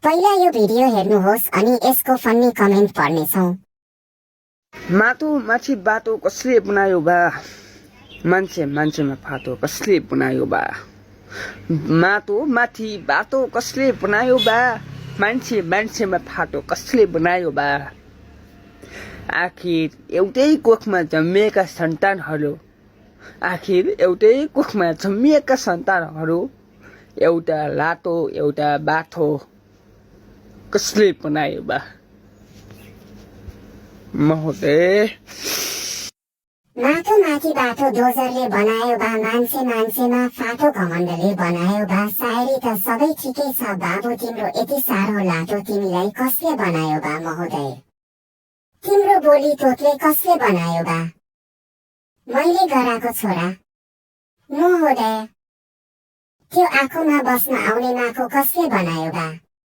पहिला यो भिडियो हेर्नुहोस् अनि यसको फन्नी कमेन्ट पढ्नेछौँ। माटो माथि बाटो कसले बनायो बा? मान्छे मान्छेमा फाटो कसले बनायो बा? माटो माथि बाटो कसले बनायो बा? मान्छे मान्छेमा फाटो कसले बनायो बा? आखिर एउटै कोखमा जन्मिएका सन्तानहरू एउटा लाटो एउटा बाठो कसले बनायो बा? महोदय, माटो माथि बाटो डोजरले बनायो बा? मान्छे मान्छेमा फाटो घमण्डले बनायो बा? सायरी त सबै ठिकै छ बाबु, तिम्रो यति साह्रो लाटो तिमीलाई कसले बनायो बा? महोदय, तिम्रो बोली तोतले कसले बनायो बा? मैले गराको छोरा। महोदय, त्यो आँखोमा बस्न आउने माखो कसले बनायो बा?